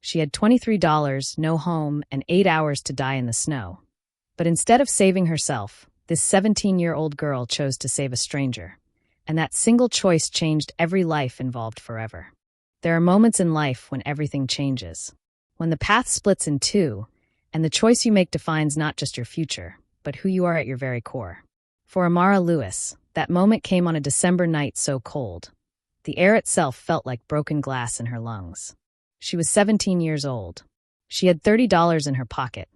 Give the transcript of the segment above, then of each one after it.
She had $23, no home, and 8 hours to die in the snow. But instead of saving herself, this 17-year-old girl chose to save a stranger. And that single choice changed every life involved forever. There are moments in life when everything changes. When the path splits in two, and the choice you make defines not just your future, but who you are at your very core. For Amara Lewis, that moment came on a December night so cold. The air itself felt like broken glass in her lungs. She was 17 years old. She had $30 in her pocket,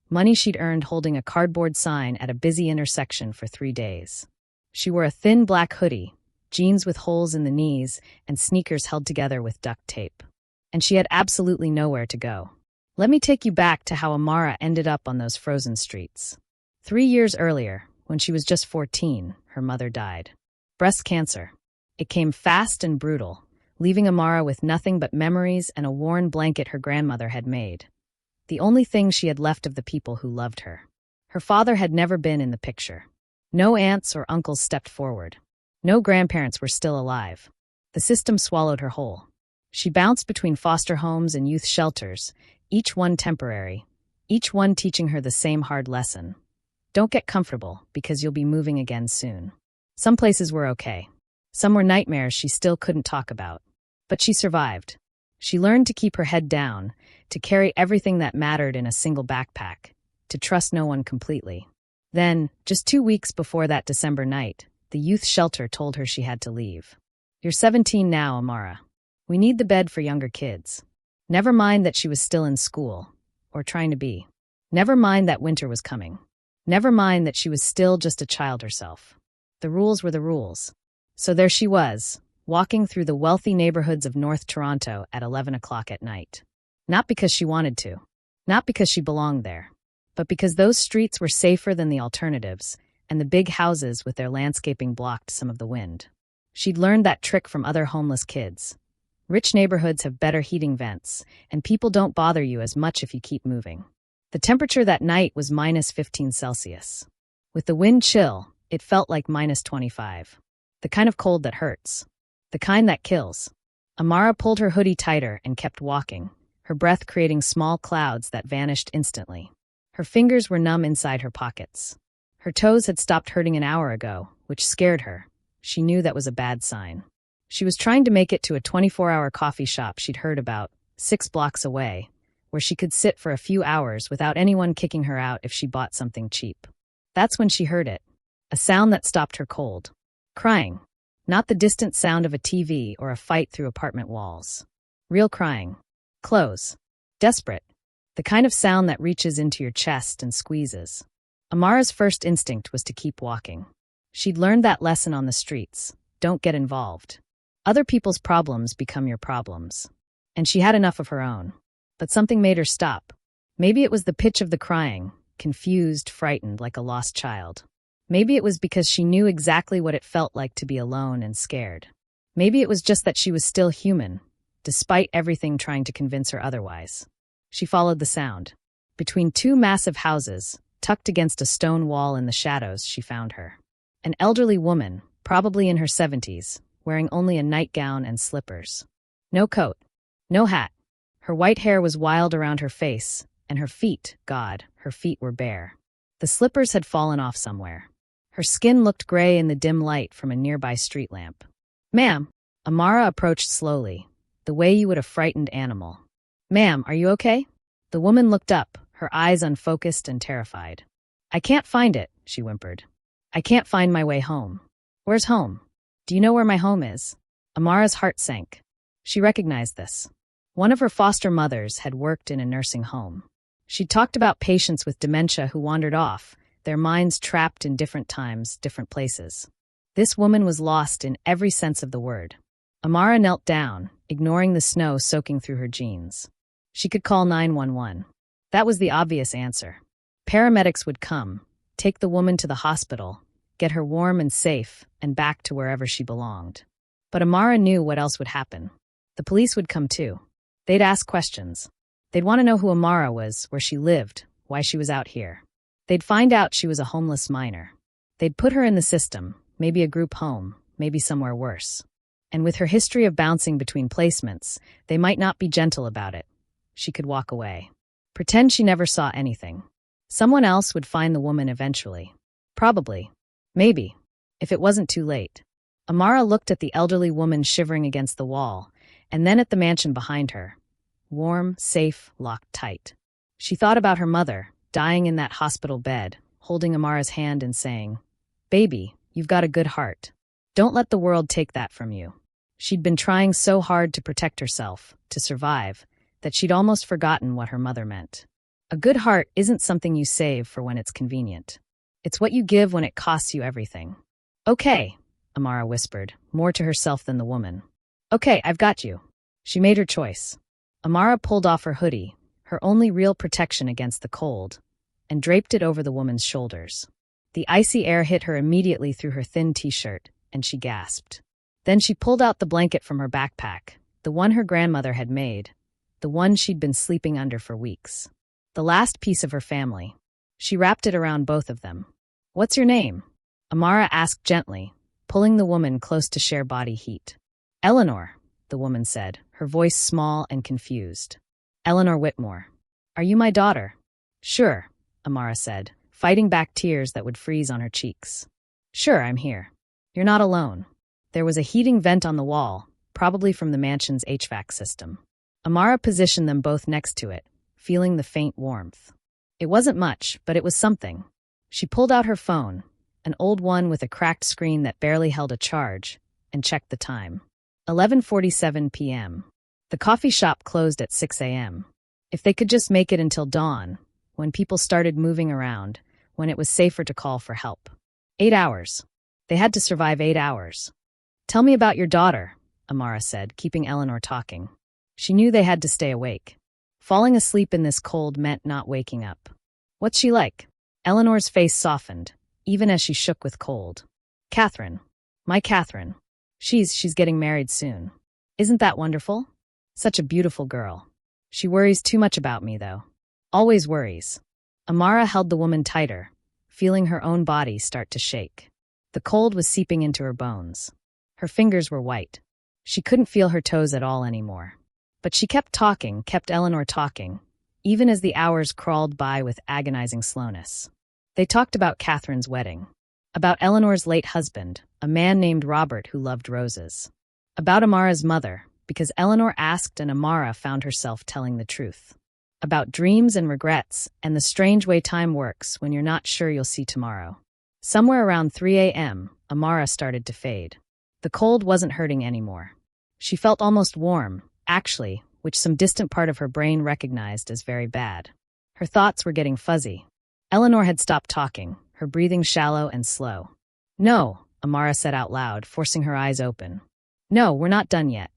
money she'd earned holding a cardboard sign at a busy intersection for 3 days. She wore a thin black hoodie, jeans with holes in the knees, and sneakers held together with duct tape. And she had absolutely nowhere to go. Let me take you back to how Amara ended up on those frozen streets. 3 years earlier, when she was just 14, her mother died. Breast cancer. It came fast and brutal, leaving Amara with nothing but memories and a worn blanket her grandmother had made. The only thing she had left of the people who loved her. Her father had never been in the picture. No aunts or uncles stepped forward. No grandparents were still alive. The system swallowed her whole. She bounced between foster homes and youth shelters, each one temporary, each one teaching her the same hard lesson. Don't get comfortable, because you'll be moving again soon. Some places were okay. Some were nightmares she still couldn't talk about. But she survived. She learned to keep her head down, to carry everything that mattered in a single backpack, to trust no one completely. Then, just 2 weeks before that December night, the youth shelter told her she had to leave. You're 17 now, Amara. We need the bed for younger kids. Never mind that she was still in school, or trying to be. Never mind that winter was coming. Never mind that she was still just a child herself. The rules were the rules. So there she was, walking through the wealthy neighborhoods of North Toronto at 11 o'clock at night. Not because she wanted to. Not because she belonged there. But because those streets were safer than the alternatives, and the big houses with their landscaping blocked some of the wind. She'd learned that trick from other homeless kids. Rich neighborhoods have better heating vents, and people don't bother you as much if you keep moving. The temperature that night was minus 15 Celsius. With the wind chill, it felt like minus 25. The kind of cold that hurts. The kind that kills. Amara pulled her hoodie tighter and kept walking, her breath creating small clouds that vanished instantly. Her fingers were numb inside her pockets. Her toes had stopped hurting an hour ago, which scared her. She knew that was a bad sign. She was trying to make it to a 24-hour coffee shop she'd heard about, 6 blocks away, where she could sit for a few hours without anyone kicking her out if she bought something cheap. That's when she heard it. A sound that stopped her cold. Crying. Not the distant sound of a TV or a fight through apartment walls. Real crying. Close. Desperate. The kind of sound that reaches into your chest and squeezes. Amara's first instinct was to keep walking. She'd learned that lesson on the streets. Don't get involved. Other people's problems become your problems. And she had enough of her own. But something made her stop. Maybe it was the pitch of the crying, confused, frightened, like a lost child. Maybe it was because she knew exactly what it felt like to be alone and scared. Maybe it was just that she was still human, despite everything trying to convince her otherwise. She followed the sound. Between 2 massive houses, tucked against a stone wall in the shadows, she found her. An elderly woman, probably in her 70s, wearing only a nightgown and slippers. No coat. No hat. Her white hair was wild around her face, and her feet, God, her feet were bare. The slippers had fallen off somewhere. Her skin looked gray in the dim light from a nearby street lamp. Ma'am. Amara approached slowly, the way you would a frightened animal. Ma'am, are you okay? The woman looked up, her eyes unfocused and terrified. I can't find it, she whimpered. I can't find my way home. Where's home? Do you know where my home is? Amara's heart sank. She recognized this. One of her foster mothers had worked in a nursing home. She'd talked about patients with dementia who wandered off, their minds trapped in different times, different places. This woman was lost in every sense of the word. Amara knelt down, ignoring the snow soaking through her jeans. She could call 911. That was the obvious answer. Paramedics would come, take the woman to the hospital, get her warm and safe, and back to wherever she belonged. But Amara knew what else would happen. The police would come too. They'd ask questions. They'd want to know who Amara was, where she lived, why she was out here. They'd find out she was a homeless minor. They'd put her in the system, maybe a group home, maybe somewhere worse. And with her history of bouncing between placements, they might not be gentle about it. she could walk away. Pretend she never saw anything. Someone else would find the woman eventually. Probably. Maybe. If it wasn't too late. Amara looked at the elderly woman shivering against the wall, and then at the mansion behind her. Warm, safe, locked tight. She thought about her mother, dying in that hospital bed, holding Amara's hand and saying, "Baby, you've got a good heart. Don't let the world take that from you." She'd been trying so hard to protect herself, to survive, that she'd almost forgotten what her mother meant. A good heart isn't something you save for when it's convenient. It's what you give when it costs you everything. "Okay," Amara whispered, more to herself than the woman. "Okay, I've got you." She made her choice. Amara pulled off her hoodie, her only real protection against the cold, and draped it over the woman's shoulders. The icy air hit her immediately through her thin t-shirt, and she gasped. Then she pulled out the blanket from her backpack, the one her grandmother had made, the one she'd been sleeping under for weeks. The last piece of her family. She wrapped it around both of them. "What's your name?" Amara asked gently, pulling the woman close to share body heat. "Eleanor," the woman said, her voice small and confused. "Eleanor Whitmore. Are you my daughter?" "Sure," Amara said, fighting back tears that would freeze on her cheeks. "Sure, I'm here. You're not alone." There was a heating vent on the wall, probably from the mansion's HVAC system. Amara positioned them both next to it, feeling the faint warmth. It wasn't much, but it was something. She pulled out her phone, an old one with a cracked screen that barely held a charge, and checked the time. 11:47 p.m. The coffee shop closed at 6 a.m. If they could just make it until dawn, when people started moving around, when it was safer to call for help. 8 hours. They had to survive 8 hours. "Tell me about your daughter," Amara said, keeping Eleanor talking. She knew they had to stay awake. Falling asleep in this cold meant not waking up. "What's she like?" Eleanor's face softened, even as she shook with cold. "Catherine. My Catherine. She's getting married soon. Isn't that wonderful? Such a beautiful girl. She worries too much about me, though. Always worries." Amara held the woman tighter, feeling her own body start to shake. The cold was seeping into her bones. Her fingers were white. She couldn't feel her toes at all anymore. But she kept talking, kept Eleanor talking, even as the hours crawled by with agonizing slowness. They talked about Catherine's wedding. About Eleanor's late husband, a man named Robert who loved roses. About Amara's mother, because Eleanor asked and Amara found herself telling the truth. About dreams and regrets, and the strange way time works when you're not sure you'll see tomorrow. Somewhere around 3 a.m., Amara started to fade. The cold wasn't hurting anymore. She felt almost warm, actually, which some distant part of her brain recognized as very bad. Her thoughts were getting fuzzy. Eleanor had stopped talking, her breathing shallow and slow. "No," Amara said out loud, forcing her eyes open. "No, we're not done yet.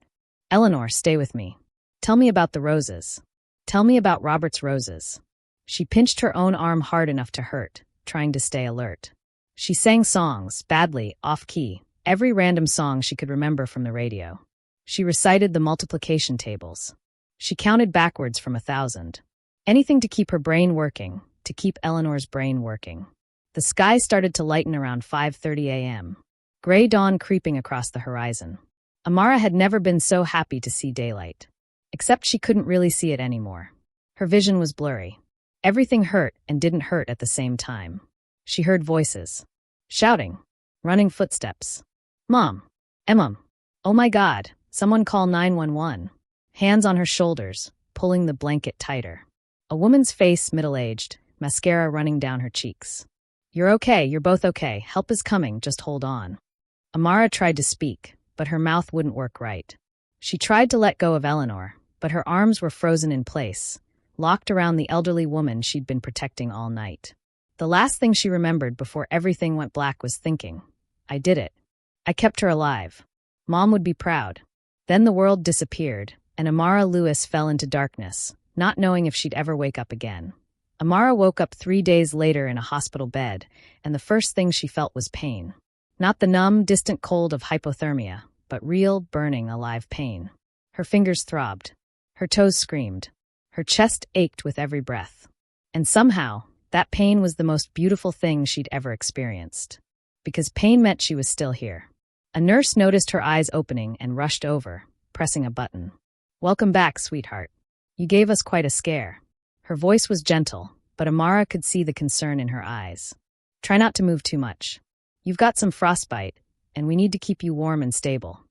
Eleanor, stay with me. Tell me about the roses. Tell me about Robert's roses." She pinched her own arm hard enough to hurt, trying to stay alert. She sang songs, badly, off-key, every random song she could remember from the radio. She recited the multiplication tables. She counted backwards from 1,000. Anything to keep her brain working, to keep Eleanor's brain working. The sky started to lighten around 5:30 a.m. Gray dawn creeping across the horizon. Amara had never been so happy to see daylight. Except she couldn't really see it anymore. Her vision was blurry. Everything hurt and didn't hurt at the same time. She heard voices. Shouting. Running footsteps. "Mom! Emma! Oh my God! Someone call 911. Hands on her shoulders, pulling the blanket tighter. A woman's face, middle-aged, mascara running down her cheeks. "You're okay, you're both okay. Help is coming, just hold on." Amara tried to speak, but her mouth wouldn't work right. She tried to let go of Eleanor, but her arms were frozen in place, locked around the elderly woman she'd been protecting all night. The last thing she remembered before everything went black was thinking, "I did it. I kept her alive. Mom would be proud." Then the world disappeared, and Amara Lewis fell into darkness, not knowing if she'd ever wake up again. Amara woke up 3 days later in a hospital bed, and the first thing she felt was pain. Not the numb, distant cold of hypothermia, but real, burning, alive pain. Her fingers throbbed. Her toes screamed. Her chest ached with every breath. And somehow, that pain was the most beautiful thing she'd ever experienced. Because pain meant she was still here. A nurse noticed her eyes opening and rushed over, pressing a button. "Welcome back, sweetheart." You gave us quite a scare." Her voice was gentle, but Amara could see the concern in her eyes. "Try not to move too much. You've got some frostbite, and we need to keep you warm and stable."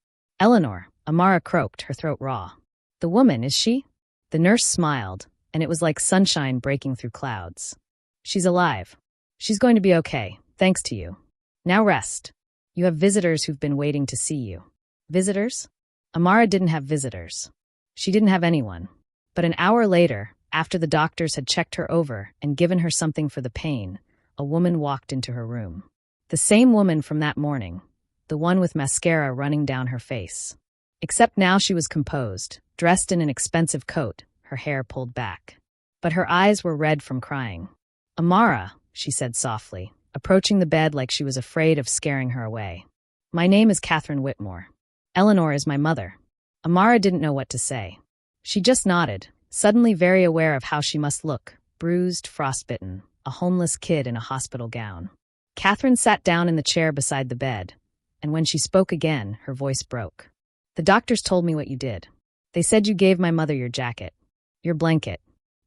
"Eleanor," Amara croaked, her throat raw. "The woman, is she?" The nurse smiled, and it was like sunshine breaking through clouds. "She's alive. She's going to be okay, thanks to you. Now rest. You have visitors who've been waiting to see you." Visitors? Amara didn't have visitors. She didn't have anyone. But an hour later, after the doctors had checked her over and given her something for the pain, a woman walked into her room. The same woman from that morning, the one with mascara running down her face. Except now she was composed, dressed in an expensive coat, her hair pulled back. But her eyes were red from crying. "Amara," she said softly, approaching the bed like she was afraid of scaring her away. "My name is Catherine Whitmore. Eleanor is my mother." Amara didn't know what to say. She just nodded, suddenly very aware of how she must look, bruised, frostbitten, a homeless kid in a hospital gown. Catherine sat down in the chair beside the bed, and when she spoke again, her voice broke. "The doctors told me what you did. They said you gave my mother your jacket, your blanket,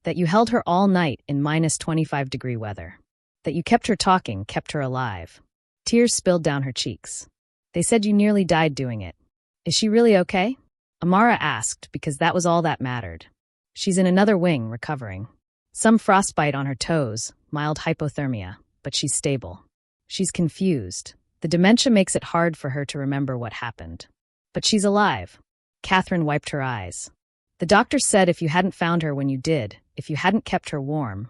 that you held her all night in -25-degree weather, that you kept her talking, kept her alive." Tears spilled down her cheeks. "They said you nearly died doing it. Is she really okay?" Amara asked, because that was all that mattered. "She's in another wing, recovering. Some frostbite on her toes, mild hypothermia, but she's stable. She's confused. The dementia makes it hard for her to remember what happened. But she's alive." Catherine wiped her eyes. "The doctor said if you hadn't found her when you did, if you hadn't kept her warm,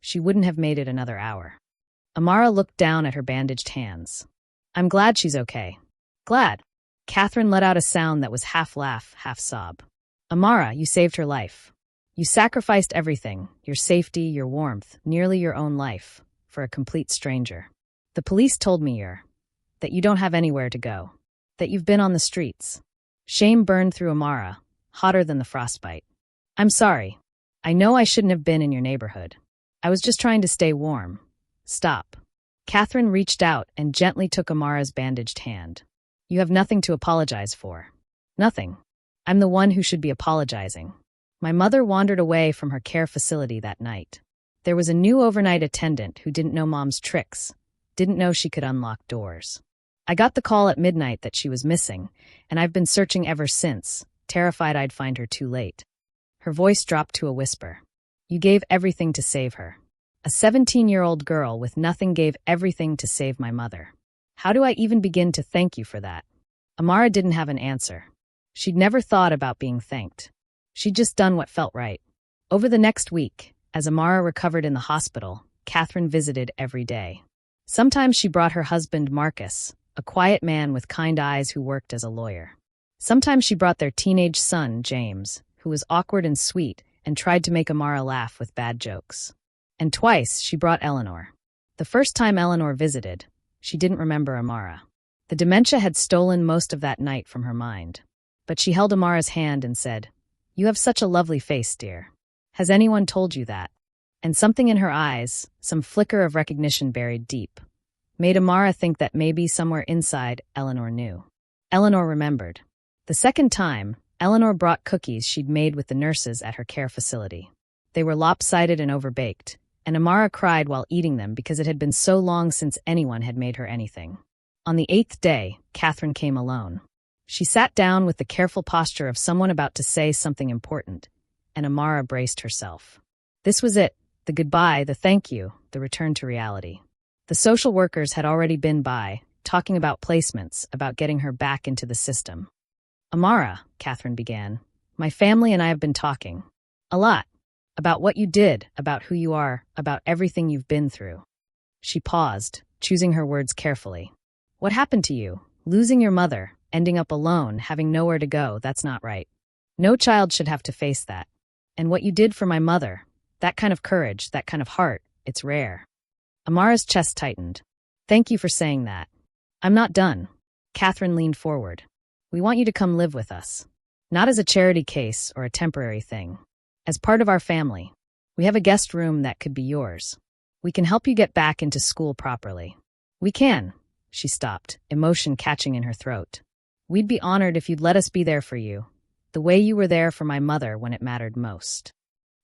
she wouldn't have made it another hour." Amara looked down at her bandaged hands. "I'm glad she's okay." "Glad?" Catherine let out a sound that was half laugh, half sob. "Amara, you saved her life. You sacrificed everything, your safety, your warmth, nearly your own life, for a complete stranger. The police told me that you don't have anywhere to go, that you've been on the streets." Shame burned through Amara, hotter than the frostbite. "I'm sorry. I know I shouldn't have been in your neighborhood. I was just trying to stay warm." "Stop." Catherine reached out and gently took Amara's bandaged hand. "You have nothing to apologize for." "Nothing. I'm the one who should be apologizing. My mother wandered away from her care facility that night. There was a new overnight attendant who didn't know Mom's tricks, didn't know she could unlock doors. I got the call at midnight that she was missing, and I've been searching ever since, terrified I'd find her too late." Her voice dropped to a whisper. "You gave everything to save her. A 17-year-old girl with nothing gave everything to save my mother. How do I even begin to thank you for that?" Amara didn't have an answer. She'd never thought about being thanked. She'd just done what felt right. Over the next week, as Amara recovered in the hospital, Catherine visited every day. Sometimes she brought her husband Marcus, a quiet man with kind eyes who worked as a lawyer. Sometimes she brought their teenage son, James, who was awkward and sweet and tried to make Amara laugh with bad jokes. And twice she brought Eleanor. The first time Eleanor visited, she didn't remember Amara. The dementia had stolen most of that night from her mind. But she held Amara's hand and said, "You have such a lovely face, dear. Has anyone told you that?" And something in her eyes, some flicker of recognition buried deep, made Amara think that maybe somewhere inside, Eleanor knew. Eleanor remembered. The second time, Eleanor brought cookies she'd made with the nurses at her care facility. They were lopsided and overbaked, and Amara cried while eating them because it had been so long since anyone had made her anything. On the 8th day, Catherine came alone. She sat down with the careful posture of someone about to say something important, and Amara braced herself. This was it, the goodbye, the thank you, the return to reality. The social workers had already been by, talking about placements, about getting her back into the system. "Amara," Catherine began, "my family and I have been talking. A lot. About what you did, about who you are, about everything you've been through." She paused, choosing her words carefully. "What happened to you? Losing your mother, ending up alone, having nowhere to go, that's not right. No child should have to face that. And what you did for my mother, that kind of courage, that kind of heart, it's rare." Amara's chest tightened. "Thank you for saying that. I'm not done." Catherine leaned forward. "We want you to come live with us. Not as a charity case or a temporary thing. As part of our family. We have a guest room that could be yours. We can help you get back into school properly. We can." She stopped, emotion catching in her throat. "We'd be honored if you'd let us be there for you. The way you were there for my mother when it mattered most."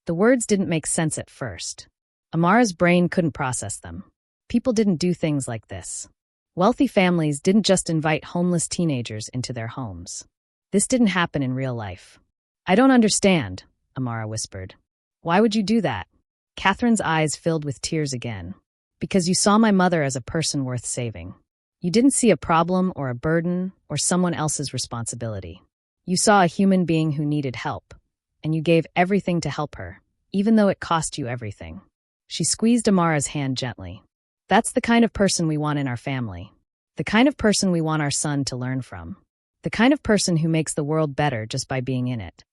The words didn't make sense at first. Amara's brain couldn't process them. People didn't do things like this. Wealthy families didn't just invite homeless teenagers into their homes. This didn't happen in real life. "I don't understand," Amara whispered. "Why would you do that?" Catherine's eyes filled with tears again. "Because you saw my mother as a person worth saving. You didn't see a problem or a burden or someone else's responsibility. You saw a human being who needed help, and you gave everything to help her, even though it cost you everything." She squeezed Amara's hand gently. "That's the kind of person we want in our family. The kind of person we want our son to learn from. The kind of person who makes the world better just by being in it."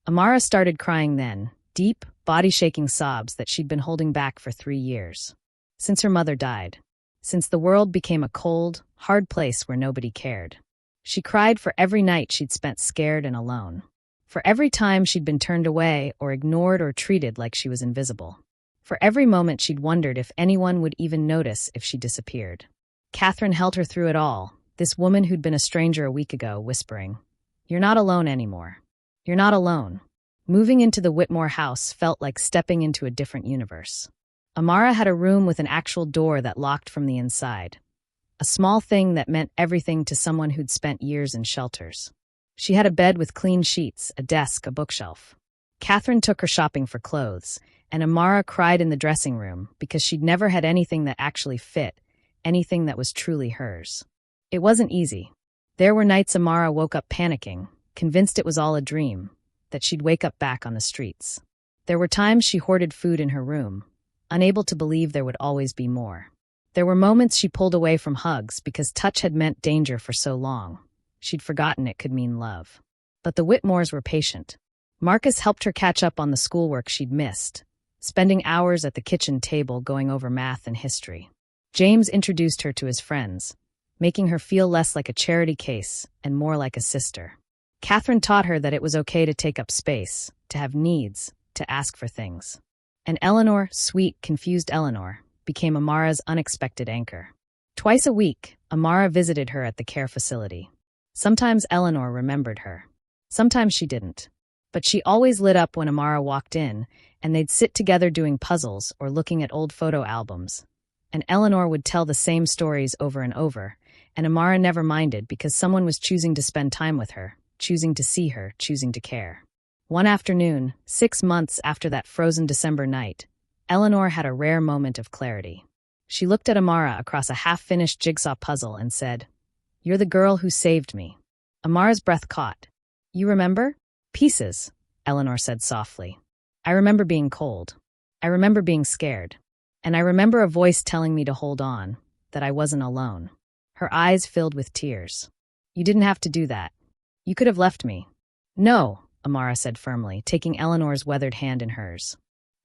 Amara started crying then, deep, body-shaking sobs that she'd been holding back for 3 years. Since her mother died. Since the world became a cold, hard place where nobody cared. She cried for every night she'd spent scared and alone. For every time she'd been turned away or ignored or treated like she was invisible. For every moment she'd wondered if anyone would even notice if she disappeared. Catherine held her through it all, this woman who'd been a stranger a week ago, whispering, "You're not alone anymore. You're not alone." Moving into the Whitmore house felt like stepping into a different universe. Amara had a room with an actual door that locked from the inside. A small thing that meant everything to someone who'd spent years in shelters. She had a bed with clean sheets, a desk, a bookshelf. Catherine took her shopping for clothes, and Amara cried in the dressing room because she'd never had anything that actually fit, anything that was truly hers. It wasn't easy. There were nights Amara woke up panicking, convinced it was all a dream, that she'd wake up back on the streets. There were times she hoarded food in her room, unable to believe there would always be more. There were moments she pulled away from hugs because touch had meant danger for so long. She'd forgotten it could mean love. But the Whitmores were patient. Marcus helped her catch up on the schoolwork she'd missed, spending hours at the kitchen table going over math and history. James introduced her to his friends, making her feel less like a charity case and more like a sister. Catherine taught her that it was okay to take up space, to have needs, to ask for things. And Eleanor, sweet, confused Eleanor, became Amara's unexpected anchor. Twice a week, Amara visited her at the care facility. Sometimes Eleanor remembered her. Sometimes she didn't. But she always lit up when Amara walked in, and they'd sit together doing puzzles or looking at old photo albums. And Eleanor would tell the same stories over and over, and Amara never minded because someone was choosing to spend time with her, choosing to see her, choosing to care. One afternoon, 6 months after that frozen December night, Eleanor had a rare moment of clarity. She looked at Amara across a half-finished jigsaw puzzle and said, "You're the girl who saved me." Amara's breath caught. "You remember?" "Pieces," Eleanor said softly. "I remember being cold. I remember being scared. And I remember a voice telling me to hold on, that I wasn't alone." Her eyes filled with tears. "You didn't have to do that. You could have left me." "No," Amara said firmly, taking Eleanor's weathered hand in hers.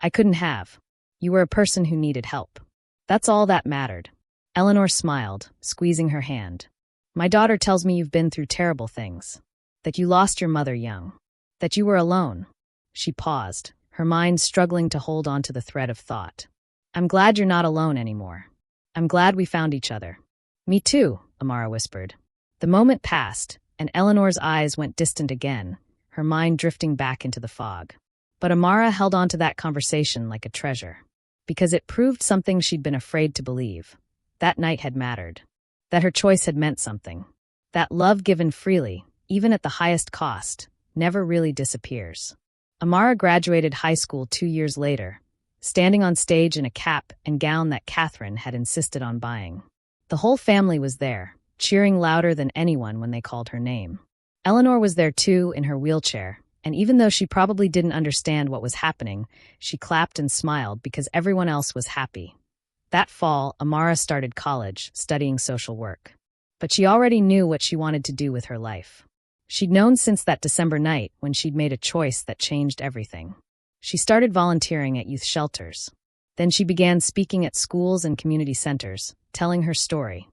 "I couldn't have. You were a person who needed help. That's all that mattered." Eleanor smiled, squeezing her hand. "My daughter tells me you've been through terrible things. That you lost your mother young. That you were alone." She paused, her mind struggling to hold on to the thread of thought. "I'm glad you're not alone anymore. I'm glad we found each other." "Me too," Amara whispered. The moment passed, and Eleanor's eyes went distant again, her mind drifting back into the fog. But Amara held on to that conversation like a treasure. Because it proved something she'd been afraid to believe. That night had mattered. That her choice had meant something. That love given freely, even at the highest cost, never really disappears. Amara graduated high school 2 years later, standing on stage in a cap and gown that Catherine had insisted on buying. The whole family was there, cheering louder than anyone when they called her name. Eleanor was there too, in her wheelchair, and even though she probably didn't understand what was happening, she clapped and smiled because everyone else was happy. That fall, Amara started college, studying social work. But she already knew what she wanted to do with her life. She'd known since that December night when she'd made a choice that changed everything. She started volunteering at youth shelters. Then she began speaking at schools and community centers, telling her story.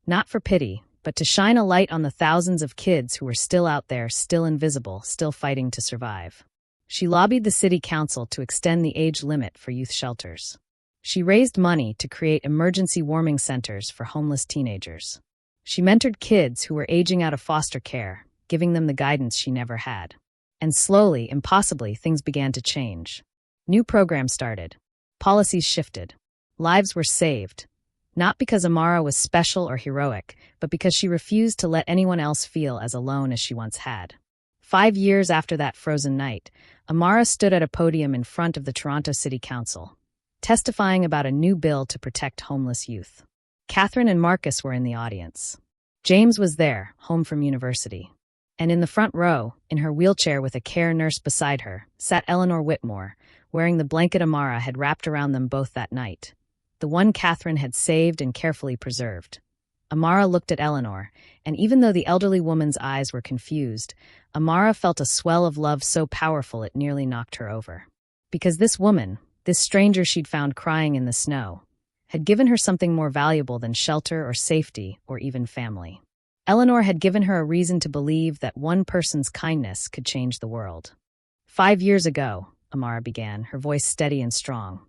Not for pity, but to shine a light on the thousands of kids who were still out there, still invisible, still fighting to survive. She lobbied the city council to extend the age limit for youth shelters. She raised money to create emergency warming centers for homeless teenagers. She mentored kids who were aging out of foster care, giving them the guidance she never had. And slowly, impossibly, things began to change. New programs started. Policies shifted. Lives were saved. Not because Amara was special or heroic, but because she refused to let anyone else feel as alone as she once had. 5 years after that frozen night, Amara stood at a podium in front of the Toronto City Council, testifying about a new bill to protect homeless youth. Catherine and Marcus were in the audience. James was there, home from university. And in the front row, in her wheelchair with a care nurse beside her, sat Eleanor Whitmore, wearing the blanket Amara had wrapped around them both that night, the one Catherine had saved and carefully preserved. Amara looked at Eleanor, and even though the elderly woman's eyes were confused, Amara felt a swell of love so powerful it nearly knocked her over. Because this woman, this stranger she'd found crying in the snow, had given her something more valuable than shelter or safety or even family. Eleanor had given her a reason to believe that one person's kindness could change the world. 5 years ago, Amara began, her voice steady and strong,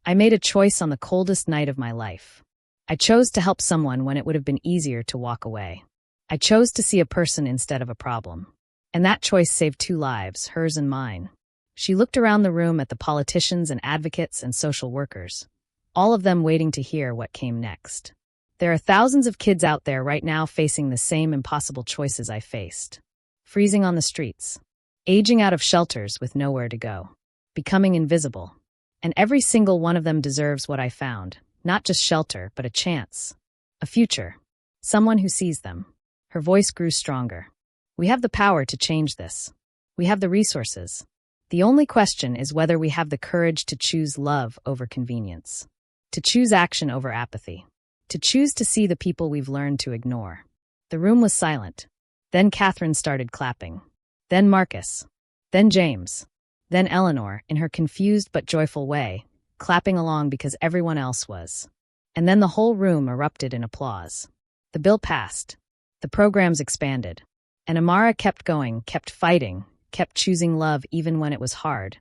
I made a choice on the coldest night of my life. I chose to help someone when it would have been easier to walk away. I chose to see a person instead of a problem. And that choice saved 2 lives, hers and mine. She looked around the room at the politicians and advocates and social workers, all of them waiting to hear what came next. There are thousands of kids out there right now facing the same impossible choices I faced. Freezing on the streets. Aging out of shelters with nowhere to go. Becoming invisible. And every single one of them deserves what I found. Not just shelter, but a chance. A future. Someone who sees them. Her voice grew stronger. We have the power to change this. We have the resources. The only question is whether we have the courage to choose love over convenience. To choose action over apathy. To choose to see the people we've learned to ignore. The room was silent. Then Catherine started clapping. Then Marcus. Then James. Then Eleanor, in her confused but joyful way, clapping along because everyone else was. And then the whole room erupted in applause. The bill passed. The programs expanded. And Amara kept going, kept fighting, kept choosing love even when it was hard.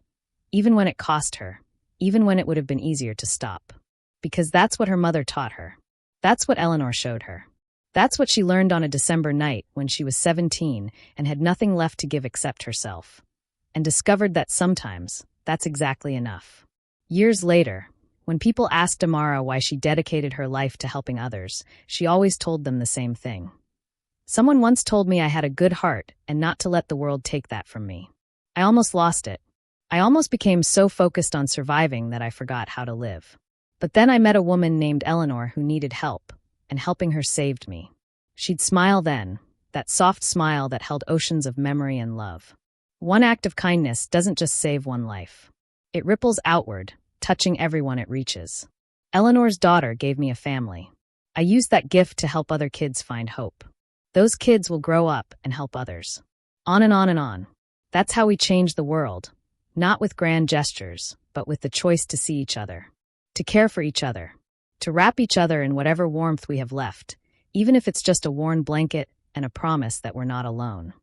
Even when it cost her. Even when it would have been easier to stop. Because that's what her mother taught her. That's what Eleanor showed her. That's what she learned on a December night when she was 17 and had nothing left to give except herself. And discovered that sometimes that's exactly enough. Years later, when people asked Amara why she dedicated her life to helping others, she always told them the same thing. Someone once told me I had a good heart and not to let the world take that from me. I almost lost it. I almost became so focused on surviving that I forgot how to live. But then I met a woman named Eleanor who needed help, and helping her saved me. She'd smile then, that soft smile that held oceans of memory and love. One act of kindness doesn't just save one life. It ripples outward, touching everyone it reaches. Eleanor's daughter gave me a family. I used that gift to help other kids find hope. Those kids will grow up and help others. On and on and on. That's how we change the world. Not with grand gestures, but with the choice to see each other. To care for each other. To wrap each other in whatever warmth we have left, even if it's just a worn blanket and a promise that we're not alone.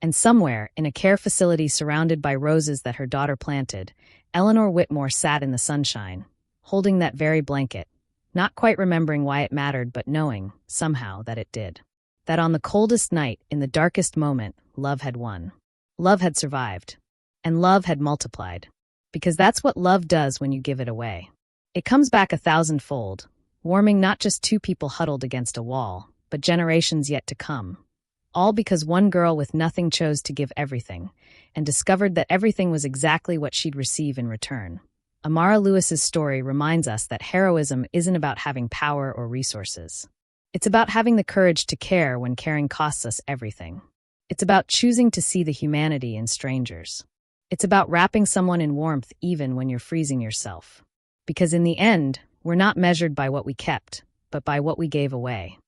And somewhere, in a care facility surrounded by roses that her daughter planted, Eleanor Whitmore sat in the sunshine, holding that very blanket, not quite remembering why it mattered but knowing, somehow, that it did. That on the coldest night, in the darkest moment, love had won. Love had survived. And love had multiplied. Because that's what love does when you give it away. It comes back 1,000-fold, warming not just 2 people huddled against a wall, but generations yet to come. All because one girl with nothing chose to give everything, and discovered that everything was exactly what she'd receive in return. Amara Lewis's story reminds us that heroism isn't about having power or resources. It's about having the courage to care when caring costs us everything. It's about choosing to see the humanity in strangers. It's about wrapping someone in warmth even when you're freezing yourself. Because in the end, we're not measured by what we kept, but by what we gave away.